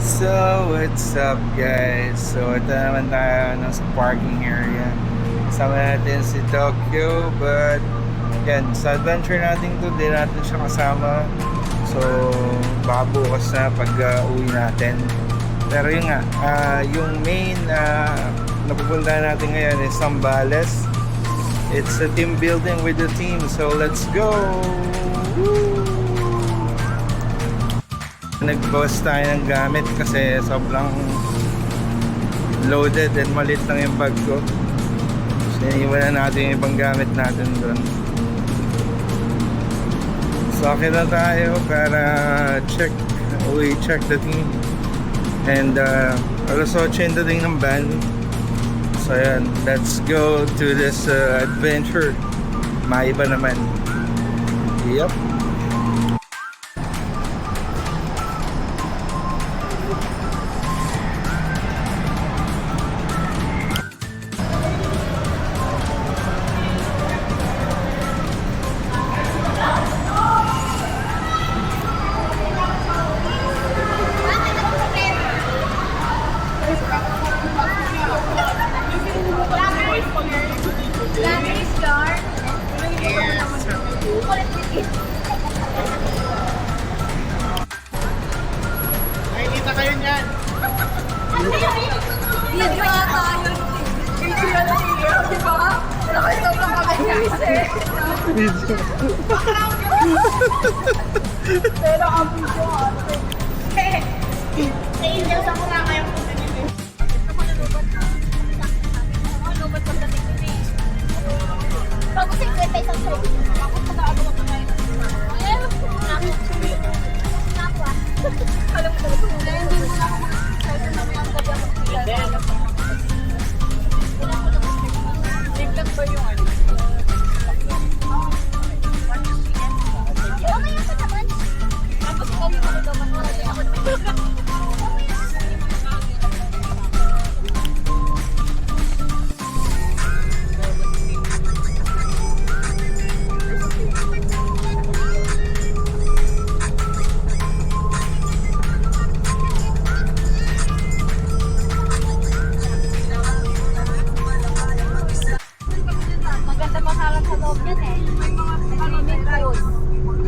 So, what's up guys? So, ito naman tayo sa parking area. Kasama natin si Tokyo, but yan, sa adventure natin to, di natin siya kasama. So, baka bukas na pag uwi natin. Pero yun nga, yung main napupunta natin ngayon is Zambales. It's a team building with the team, so let's go! Woo! Nag-boss tayo ng gamit kasi sobrang loaded and maliit lang yung bag ko. So, iniwan na natin yung ibang gamit natin doon. So, akin na tayo para we check the team. And alas 8 yung dating ng van. So, ayan, let's go to this adventure. Maiba naman. Yep. Nakikita kayo niyan. Video ata yun. Video yan ang di ba? Nakastop lang kami kasi. Pero ang video ate. Sa inyo, sa muna kayong punta nyo. Lubat pagdating ko eh. Bago sa inyo, pa isang show. Ako pag-aagawa ko ngayon. Alam mo talaga, hindi mo na ako makakasaya na may ang gabi ako sila. Tignan ba yung ano? Okay, ako naman. Tapos ikaw yung ano daw mag-alala. Ako naman. Maganda pa halang sa loob yan eh. May mga swimming pool.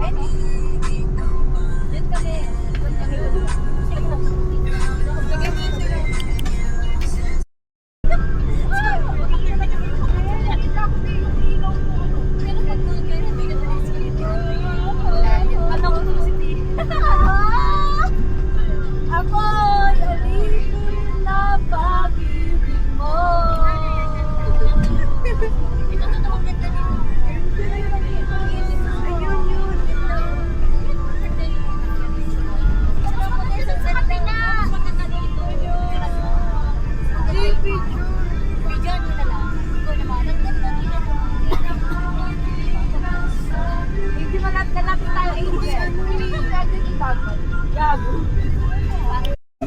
Ayun eh. Diyan kami. Ako'y alipin na pag-ibig mo.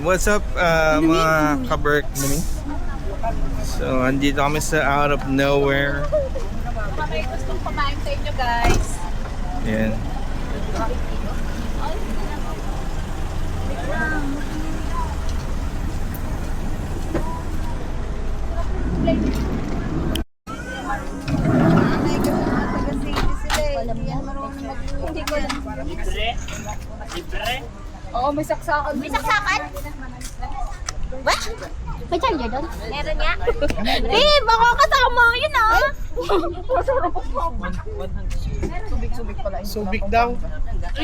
What's up mga kaberks? So, andito kami sa out of nowhere. May gustong kumain sa inyo guys. Yan. Hindi ko alam. Oo, may saksakan. May saksakan? What? May charger doon? Meron nga. Babe, baka kasama mo yun ah. Subik pala. Subik daw.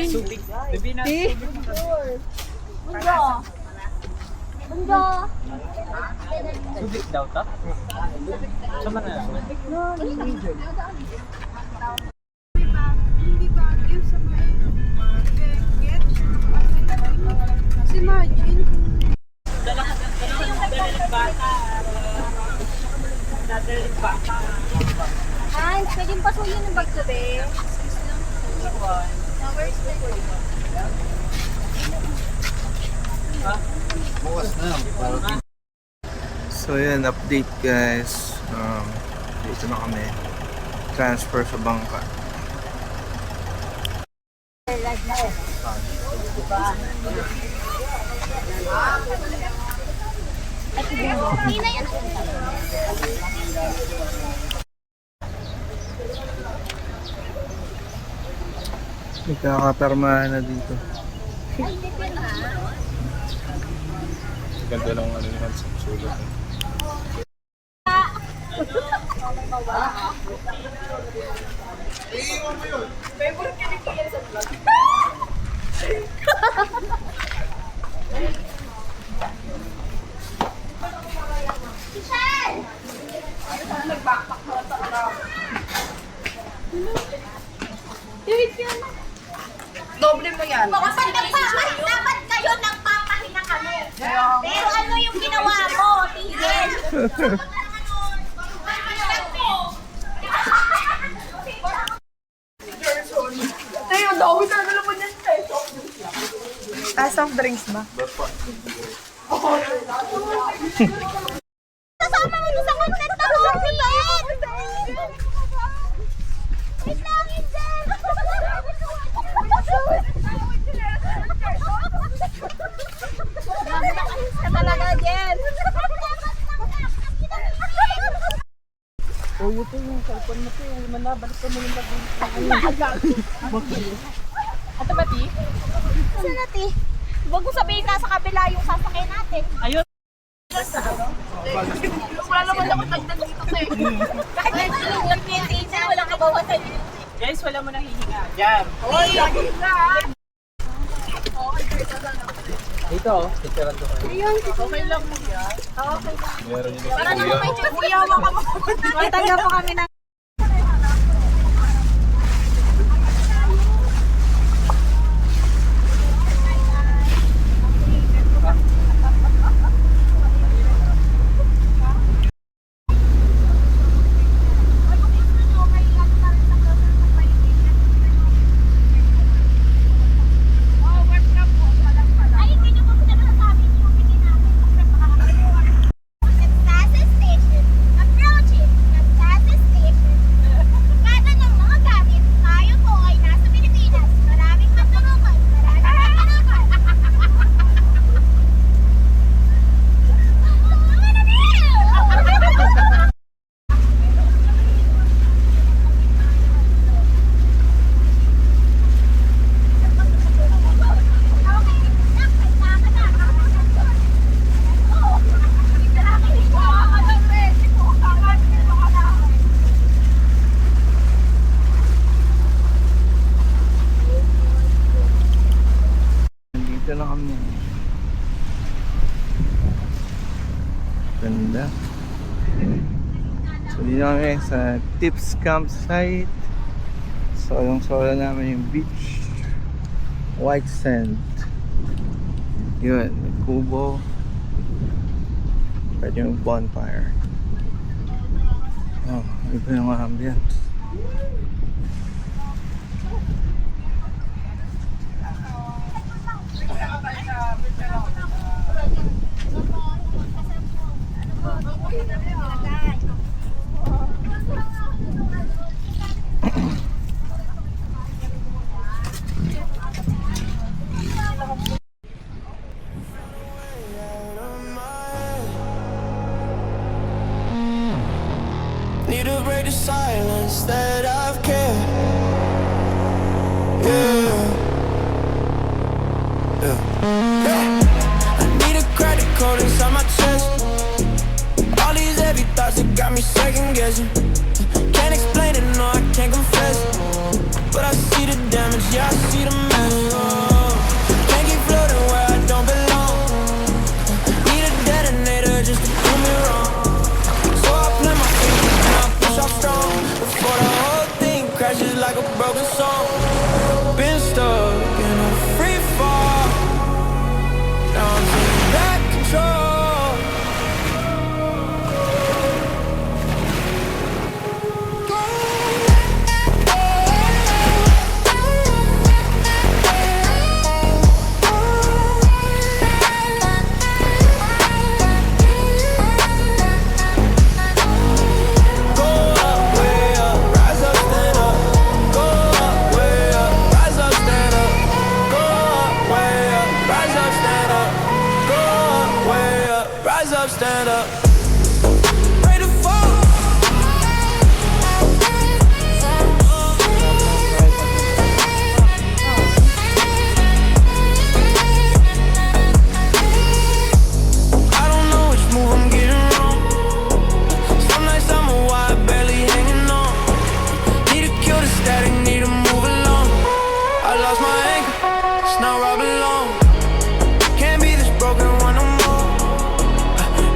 Subik. Bunjo. Bunjo. Subik daw ta? Sama na. Imagine. Ay, pwedeng pasuyin ng bagsabi. So, yan, update guys. Dito na kami. Transfer sa bangka. Hindi na yan. Nagkakapermahan na dito. Ay, hindi pa na. Ganda lang ano naman sa sulat. Doble mo yan. Dapat kayo nagpapahinga kami. Pero ano yung ginawa mo, Tigil? Tayo, dami na naman yan. Soft drinks ba? Kasama mo doon sa content na mo, Tigil! Wait lang, Tigil! Grabe na kalis ka talaga, Jen! Oh, ito yung cellphone mo, Ti. Balik ko mo yung lagay. Ito ba, Ti? Saan natin? Huwag mo sabihin nasa kabila yung sasakyan natin. Ayun. Wala naman ako tagdan dito sa'yo. Kahit nag-PNTJ, walang kabawasan. Guys, wala mo nang hihinga. Yan. Oy, lagi na. Dito, picturean ko kayo. Okay lang mo yan. Meron yun. Para naman may Kuya, waka mo. Matanda pa kami ng... Ay, hindi niyo po sinasabi yung bigyan natin. Nagtasa station. Approaching. Nagtasa station. Kada ng mga gamit, tayo po ay nasa Pilipinas. Maraming matulungan. Maraming matulungan. Nandito na kami. Ganda. So, dito kami sa Tips Campsite. So, yung solo namin yung beach. White sand. Yun, may kubo. Pwede yung bonfire. Oh, iba yung ambience. Need to break the silence that I've kept. Yeah. I need a credit card inside my chest. All these heavy thoughts that got me second guessing. Can't explain it, no, I can't confess. But I see the damage, yeah, I see the mess. Oh. Can't keep floating where I don't belong. Need a detonator just to prove me wrong. So I play my fingers and I push off strong. Before the whole thing crashes like a broken song. Been stuck in a free fall. Now I'm taking back control. stand up. Ready to fall. I don't know which move I'm getting wrong. Some nights I'm a wide, barely hanging on. Need to kill the static, need to move along. I lost my anchor, it's not where I belong. Can't be this broken one no more.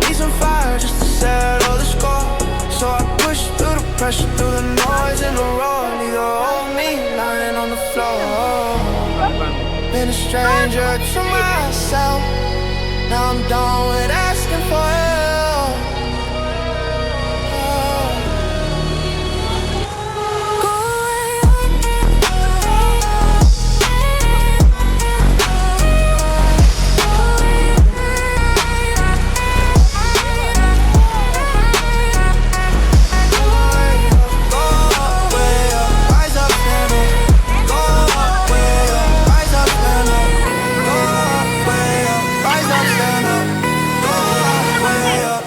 Need some fire just to settle the score. So I push through the pressure, through the noise and the roar. Leave the old me lying on the floor. Been a stranger to myself. Now I'm done with asking for help.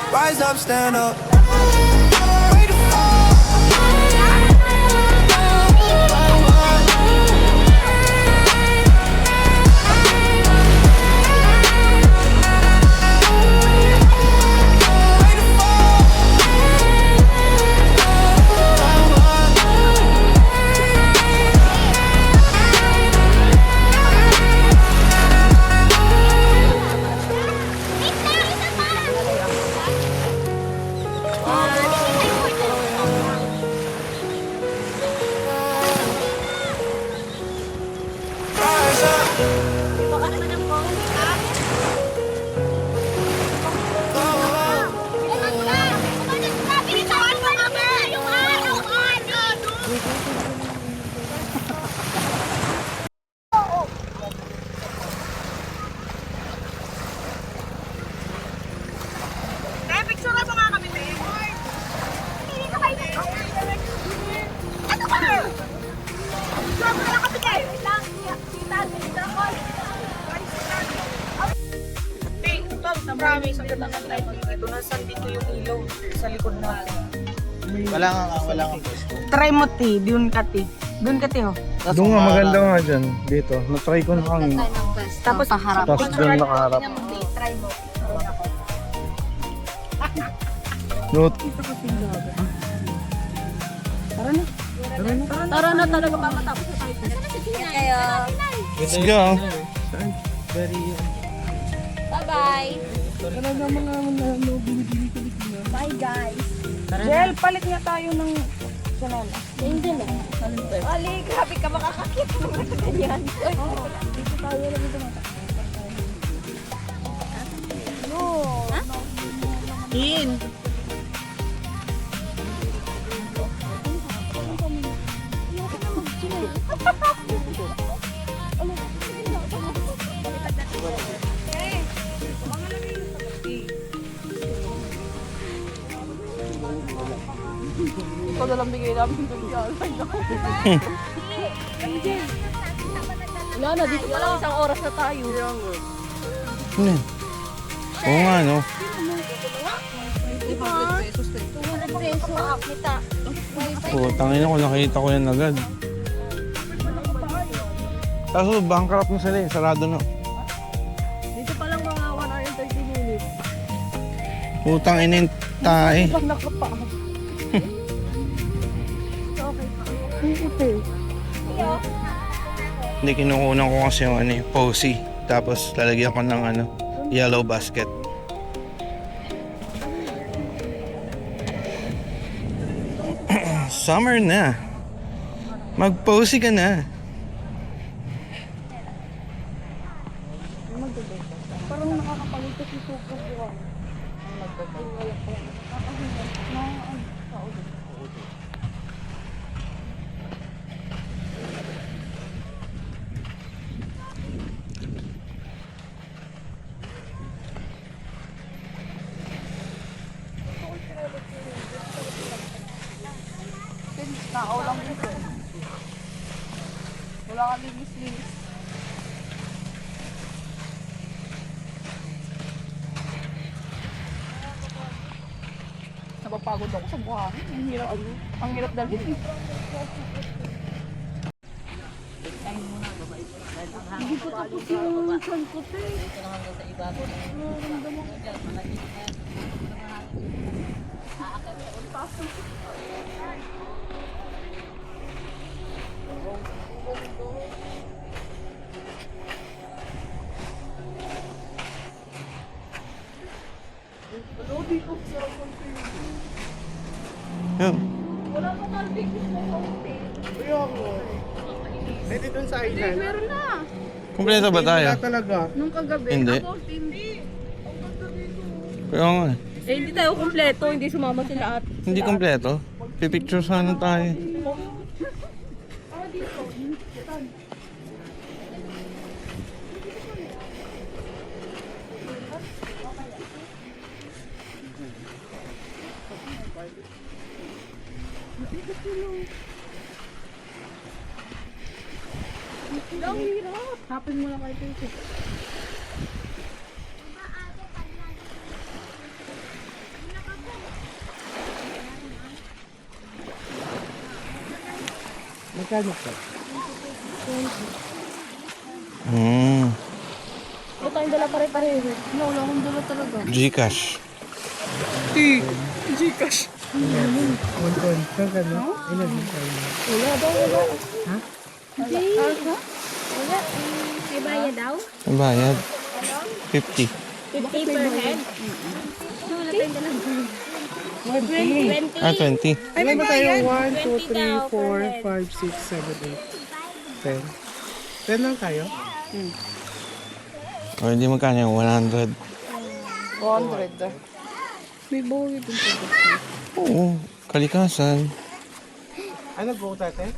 Rise up, stand up. Way to fall. Way to fall. Rise up. Baka naman ang phone ka. Go up. Umalis ka! Bilisan mo naman! Yung araw-araw! Eh, picture mo nga kami, te. Hindi ka kayo ano ba? Picture mo lang kami kayo. Wait lang. Kita ko. Hey, Tom, promise, ang ganda ng light dito. Nasaan dito yung ilaw sa likod natin. Wala nga pwesto. Try mo, ti. Doon ka, ti. Doon ka, ti, ho. Doon nga, maganda nga dyan. Dito. Natry ko na kami. Tapos, paharap. Tapos doon nakaharap. Try mo. Note. Tara na talaga pa matapos na tayo. Kaya, Let's go. bye-bye. Bye, guys. Jel, palit nga tayo ng chanel. Yan din eh. Ali, grabe ka makakakit mo na ganyan. Uy, dito tayo lang dito mata. No. Ha? In. Ikaw na lang bigay namin doon yan. Wala na, dito pa lang isang oras na tayo. Oo nga, no? 200 pesos. Kita. Tangin ako, nakita ko yan agad. Kaso bankrupt na sila eh, sarado na. Dito pa lang mga 1 hour and 30 minutes. Putang inin tayo. Pag nakapa. Okay. Hindi, kinukunan ko kasi yung posy. Tapos lalagyan ko ng yellow basket. Summer na. Mag-posy ka na. Parang nakakapalitas yung suko ko. Tao lang dito. Wala kang linis-linis. napapagod ako sa buhangin. Ang hirap dalhin. Hindi ko tapos yung sangkot eh. Yan. Wala pa kalbig mo kaunti. Pwede dun sa island. Meron na. Kumpleto ba tayo? Wala talaga. Nung kagabi. Hindi. Ako, hindi. Kaya nga eh. Eh, hindi tayo kumpleto. Hindi sumama sila at. Hindi kumpleto. Pipicture sana tayo. Ang hirap. Hapin mo na kayo ito. Magkano ka? Ito tayong dala pare-pareho. Wala akong dala talaga. Gcash. Gcash. One. Magkano? Ilan yung tayo? Wala daw, wala. Ha? Wala. May bayad daw? Ang bayad. 50. 50 per head? Wala tayong dalang 20. Ah, 20. Ilan ba tayo? 1, 20 2, 3, daw per 4, head. 5, 6, 7, 8, 10. 10 lang tayo? O, hindi magkano yung 100. 100. May bawi dun sa Oo, kalikasan. Ano, go tate?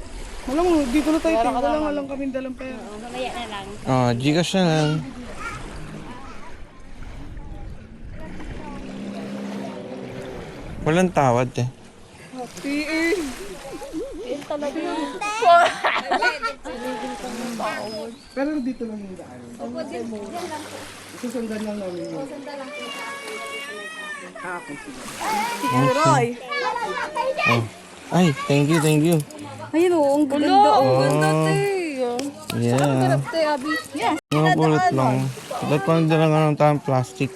Wala mo, dito na tayo. Wala lang kami dalang pera. Mamaya na lang. Ah, Gcash na lang. Walang tawad eh. Yun talaga yun. Pero dito lang yung daan. Susundan lang namin yun. Okay, sige. Roy. Oh. Ay, thank you. Ayun o, ang ganda. Ang ganda, te. Yeah. Te, Abby. Yes. Mga pulot lang. Ba't pa nagdala nga ng tayong plastic?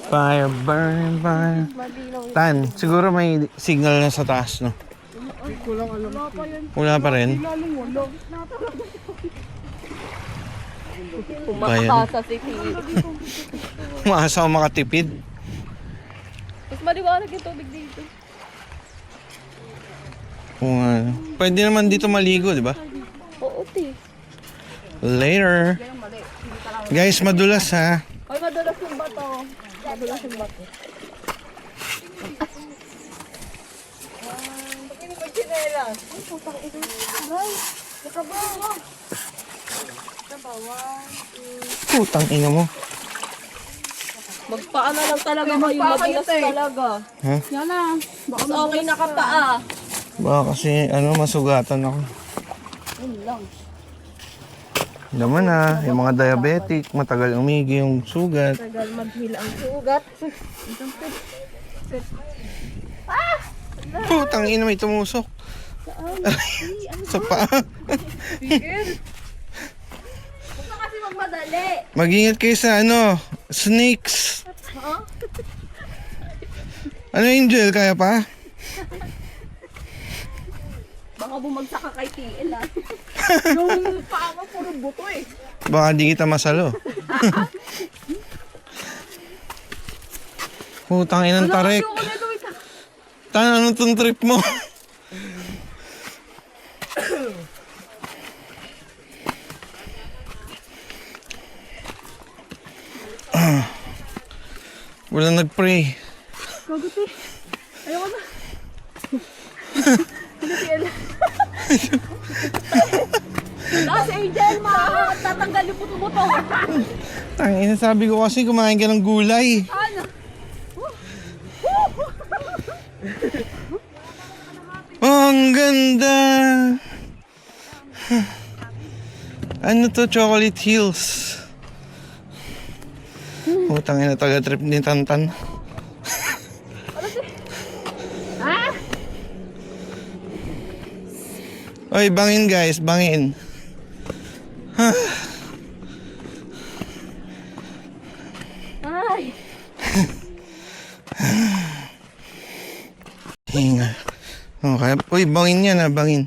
Fire, burn, fire. Tan, siguro may signal na sa taas, no? Kulang alam. Wala pa rin. Bayan. Umakasa si T. Umaasa ako makatipid. Mas maliwanag yung tubig dito. Kung ano. Pwede naman dito maligo, di ba? Oo, te. Later. Guys, madulas ha. Ay, madalas yung bato. Madalas yung bato. Bakit mo chinelas? Ay, putang ito. Ay, nakabawa. Putang ina mo. Magpaana lang talaga kayo. Madalas talaga. Ha? Yan na. Mas okay nakapaa. Baka kasi masugatan ako. Yun lang. Naman na, yung mga diabetic, matagal umigi yung sugat. Tagal maghila ang sugat. Putang ina, may tumusok. Sa paa. Huwag ka kasi magmadali. Mag-ingat kayo sa snakes. Ano, Angel, kaya pa? Baka bumagsak ka kay TL ah. Yung paa mo puro buto eh. Baka di kita masalo. Putang inang tarik. Tan, ano tong trip mo? Walang nag-pray. Kaguti. Ayoko na. Hindi TL. Si Angel, tatanggal yung buto-buto. Tangina, sabi ko kasi kumain ka ng gulay. Ano? Oh, ang ganda. Ano to? Chocolate Hills. Utang ina, taga-trip ni Tantan. Oy, bangin guys, bangin. Ay! Hinga. Okay. Uy, bangin yan ha, bangin.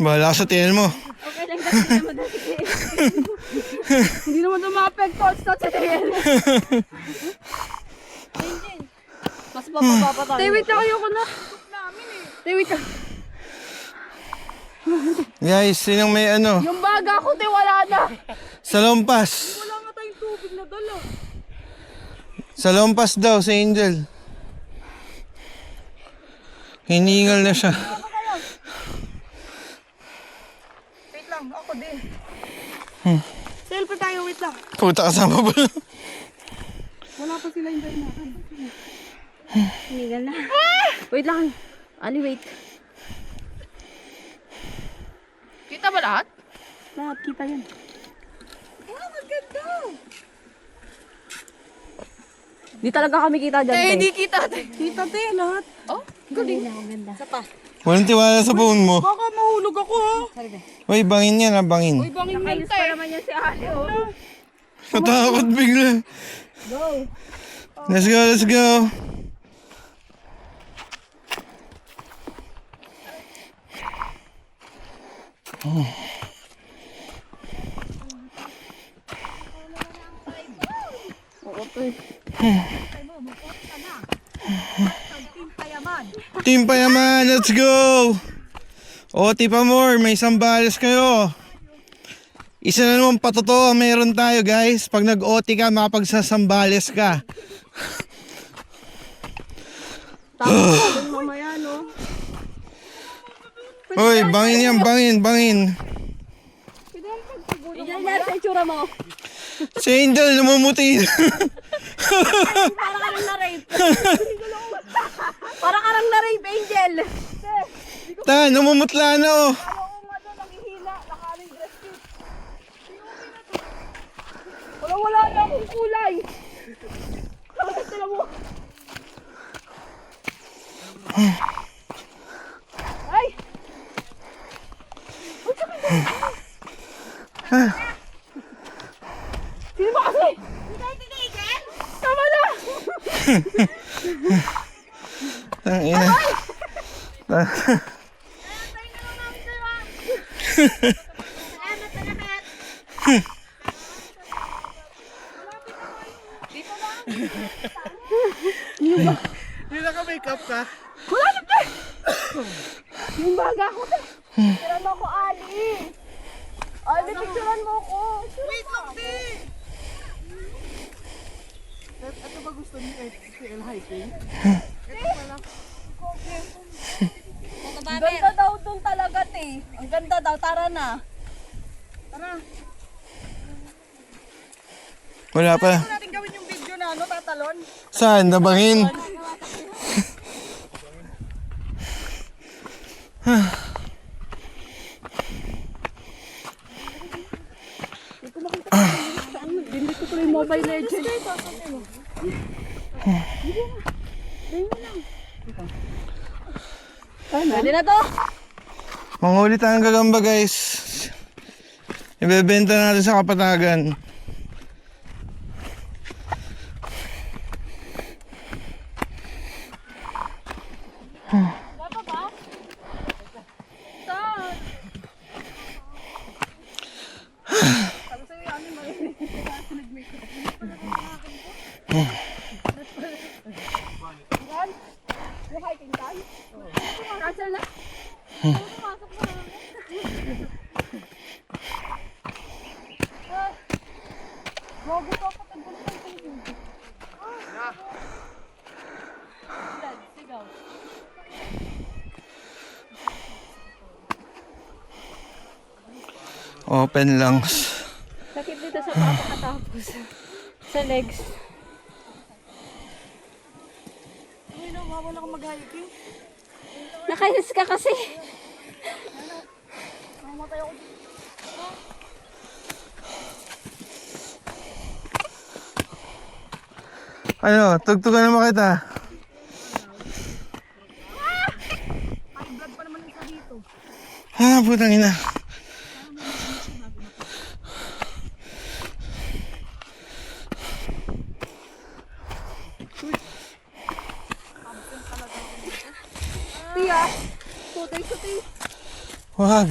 Bahala ka sa tiyan mo. Okay lang dati naman dati. Hindi naman dumapekto at sa tiyan. Mas papapapa tayo. Tay, wait lang, ayoko na. Tay, wait lang. Guys, sinong may ano? Yung baga ko, tay, wala na. Sa Lompas. Wala nga tayong tubig na dala. Sa Lompas daw, sa Angel. Hiningal na siya. Wait lang, ako din. Selfie tayo, wait lang. Puta, kasama ba? Wala pa sila yung natin. Hinigal na. Wait lang. Ali, wait. Kita ba lahat? Lahat, kita yan. Oh, maganda. Di talaga kami kita dyan, Eh, tay. hindi kita. Kita, te, lahat. Oh, galing. Isa pa. Walang tiwala sa phone mo. Baka mahulog ako, ha? Uy, bangin yan ha, bangin. Uy, bangin lang, Nakainis pa te. naman yan si Ali, oh. Natakot bigla. Go. Let's go, let's go. Oo, tay. Team Payaman, let's go! Oti pa more, may sambales kayo. Isa na naman patotoo meron tayo guys. Pag nag-OT ka, makapagsasambales ka. Tapos mamaya, no? Hoy, bangin yan, bangin, bangin. Iyan yan sa itsura mo. Si Angel, namumuti. Para ka lang na-rape. Para ka lang na-rape, Angel. Ta, namumutla na oh. Wala na akong kulay. Tala mo. Ay! Sino ba kasi? Tama na! Ang ina. Hindi naka-make up ka? Wala na tayo! Yung baga ko tayo. Picturean mo ako, Ali. Ali, picturean mo ako. Wait lang, te. Ito ba gusto ni XL hiking? Ang ganda daw dun talaga, te. Ang ganda daw, tara na. Wala pa. Ano natin gawin yung video na ano, tatalon? Saan? Nabangin? Hindi ko tuloy Mobile Legends. Pwede na to. Mangulit ang gagamba guys. Ibebenta natin sa Kapatagan. Cancel na. Open lang. Sakit dito sa papakatapos. Sa legs. Ay, nawawala ka mag-hiking. Nakainis ka kasi. Ano, tugtugan naman kita. Putang ina. Tiya. Sutay. Wag.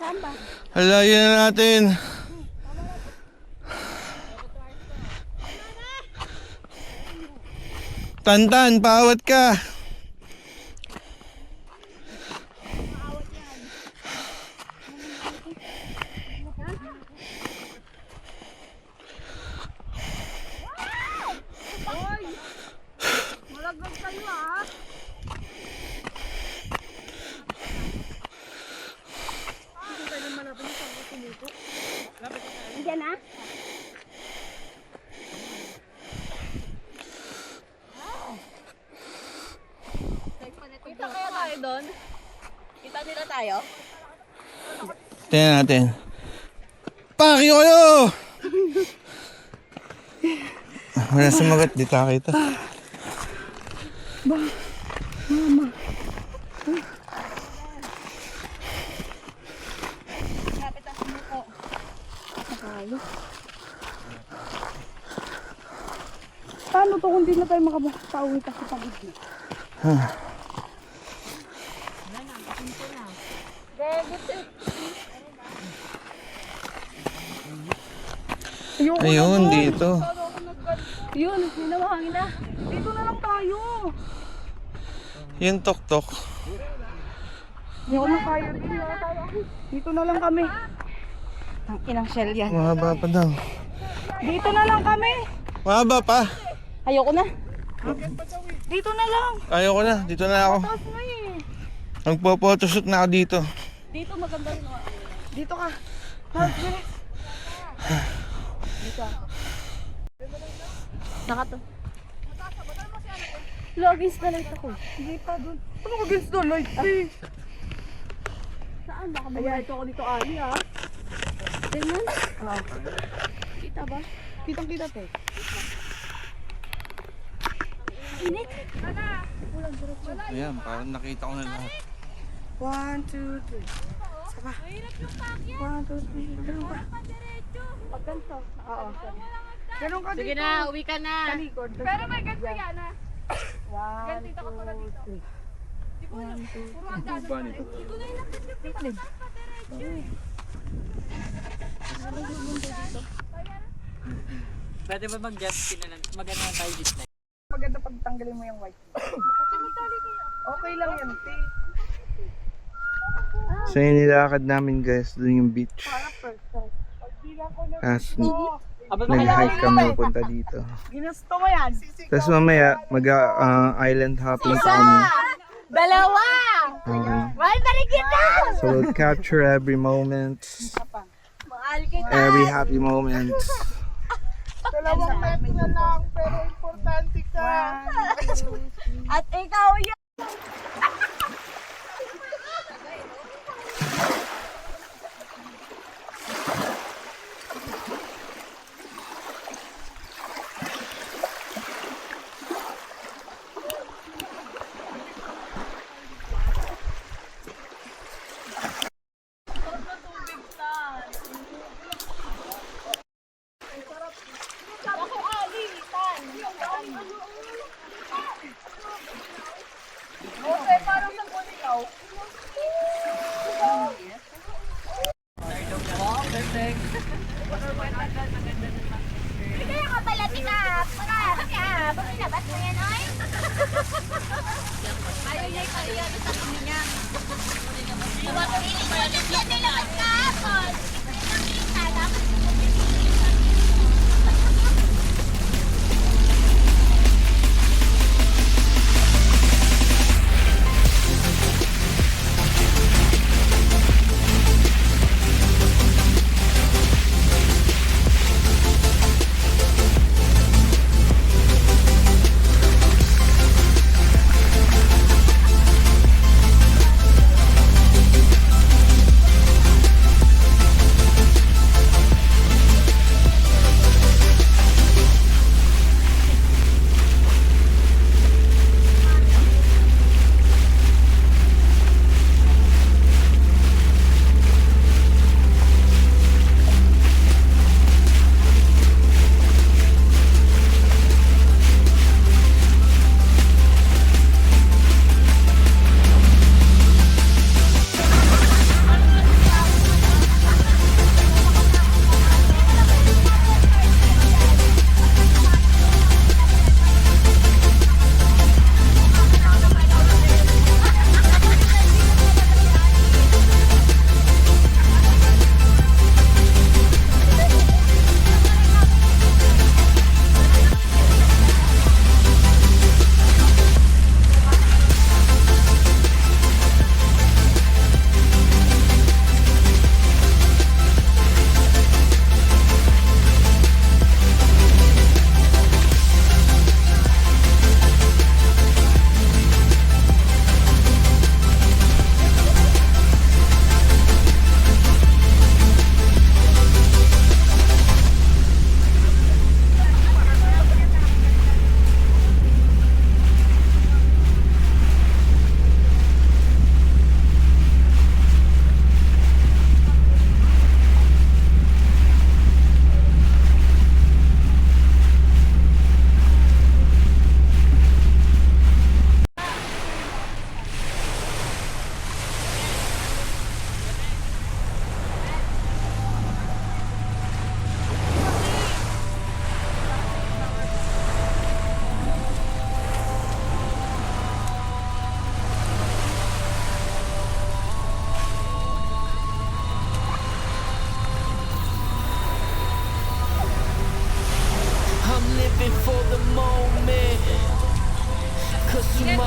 Saan ba? Halayin na natin. Tantan, paawat ka. Malaglag kayo ah. Diyan na? Kita kaya tayo doon? Kita nila tayo? Tingnan natin. Pakyo kayo! Wala sumagot, di tayo kita. Kapit ang sumuko. Tayo. Paano to kung di na tayo makapauwi kasi pagod na? Ayun, dito. Yun, hinawangin na. Dito na lang tayo. Yung tok-tok. Hindi ko na kaya. Dito na lang kami. Ang inang shell yan. Mahaba pa daw. Dito na lang kami. Mahaba pa. Ayoko na. Dito na lang. Ayoko na, dito na ako. Taas na eh. Magpo-photoshoot na ako dito. Dito maganda rin. Dito ka. Bilis. Dito. Nakato. Logis na light ako. Hindi pa dun. Ano against the light eh? Saan? Baka mag-light ako dito ali ah. Tingnan. Kita ba? Kitang kita te. Init. Ayan, parang nakita ko na lahat. 1, 2, 3. Saba. 1, 2, 3. Ganun ka. Pag ganito. Oo. Ganun ka Sige dito. na, uwi ka na. Talikod. Pero may ganito yan ah. 1, 2, 3. 1, 2, 3. Pwede ba mag-jet ski na lang? Maganda na tayo dito. Maganda pag tanggalin mo yung white. Okay lang yan, te. So yung nilakad namin guys, doon yung beach. Tapos nag-hike kami punta dito. Ginusto mo yan. Tapos mamaya mag-island hopping pa kami. Dalawa! Mahal pa rin kita! So we'll capture every moment, Mahal kita! every happy moment. Dalawang metro na lang, pero importante ka. At ikaw yun! Kaya ka pala tinap. Kaya, pagkinabat mo yan, oy. Ayaw niya ipahiya sa kami niya. Piling ko yan nilabat ka.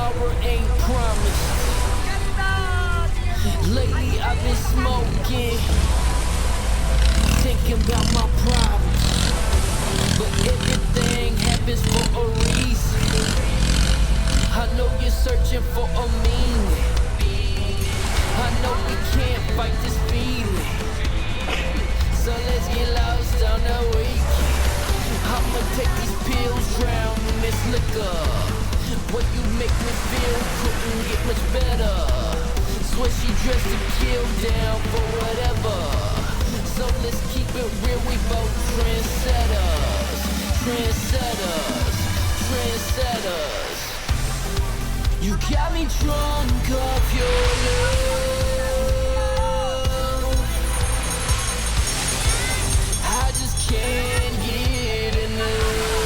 tomorrow ain't promised. Lately I've been smoking, thinking about my problems. But everything happens for a reason. I know you're searching for a meaning. I know we can't fight this feeling. So let's get lost on the weekend. I'ma take these pills, drown in this liquor. What you make me feel couldn't get much better. Swear she dressed to kill, down for whatever. So let's keep it real, we both trendsetters. Trendsetters, trendsetters. You got me drunk off your love. I just can't get enough.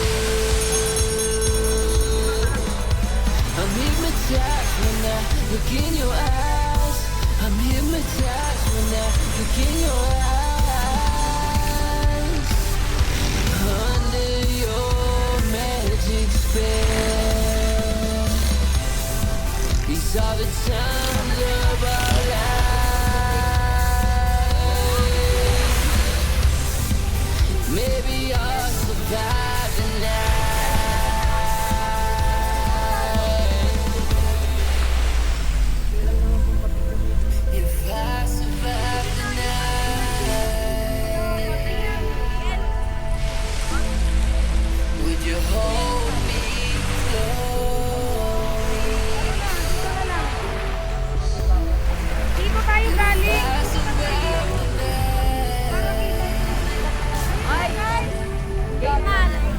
I'm hypnotized when I look in your eyes. I'm hypnotized when I look in your eyes. Under your magic spell, these are the times of our lives. Maybe I'll survive the night. If I survive the night, would you hold me close? Dito tayo galing. I survive the night. Ay,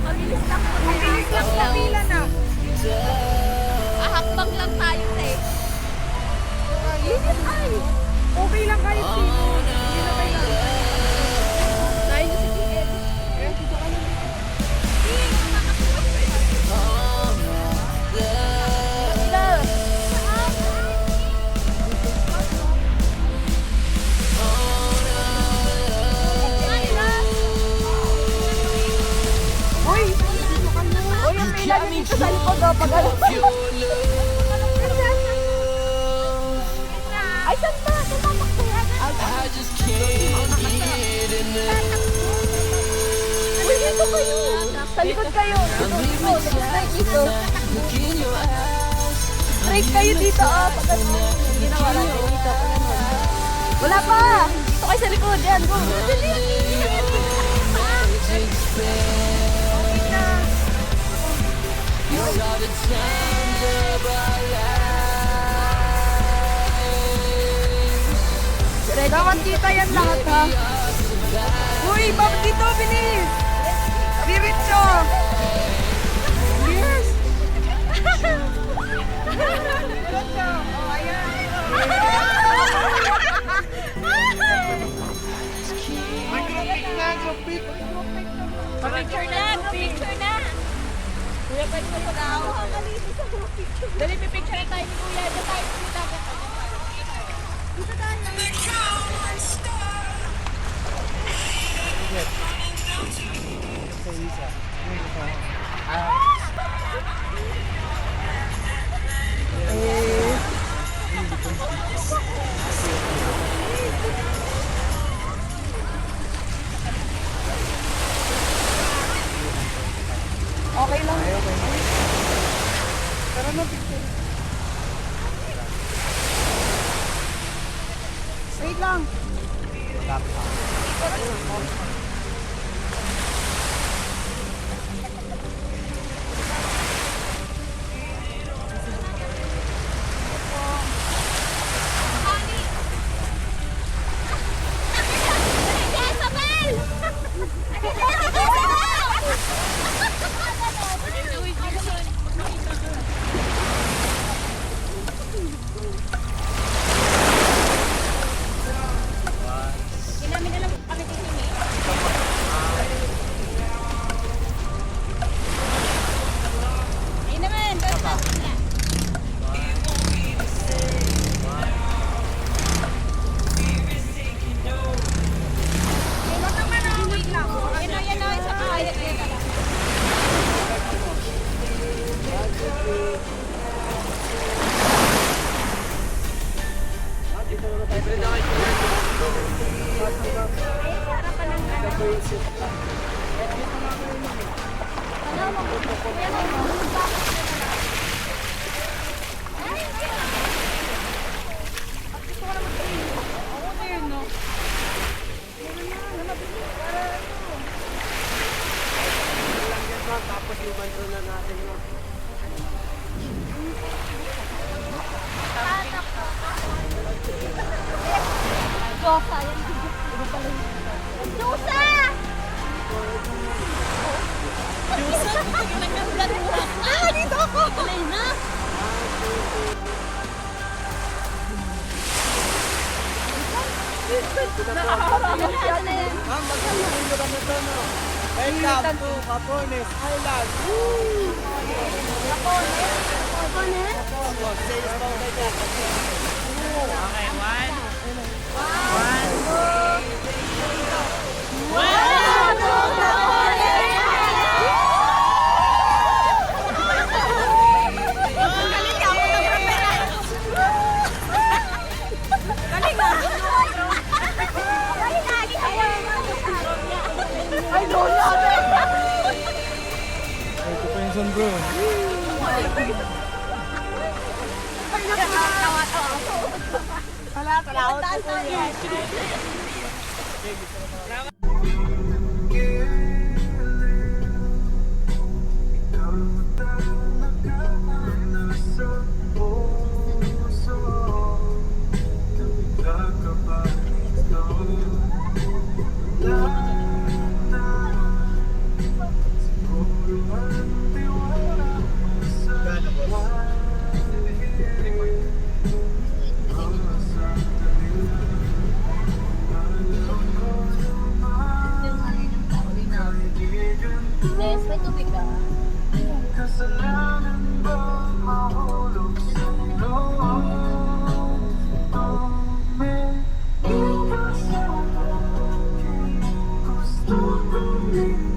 mabilis lang po. Mabilis lang po pila na. Ahakbang lang tayo, te. Init ay. Okay lang kahit sino. Hindi na kailangan. Tayo na si Kiel. Eh, dito ka lang. Uy! Uy, ang pila niya dito sa likod, oh. Pag ano. Ay, saan ba? Tumatakbo yan. I just can't get enough. Uy, dito kayo. Sa likod kayo. I'm hypnotized Dito. when I look in your eyes. Straight kayo dito, oh. Pag ano. Ginawa natin dito. Pag ano. Wala pa. Dito kayo sa likod. Yan, go. Dali. Magic spell. Okay na. These are the times of our lives. Dapat kita yan lahat, ha? Uy, bakit dito? Bilis! Diretso! Yes! Diretso! Oh, ayan. Picture na! Picture na! Kuya, pwede mo daw. Dali, pipicture na tayo ni Kuya. Dito tayo dito. Dito tayo. Okay lang. Tara na, picture. Wait lang. Welcome to Capones Island. Okay, Ito pa yung sombro. Yes, may tubig ka. Kasalanan ba mahulog sa'yo? May ikaw sa akin, gusto kong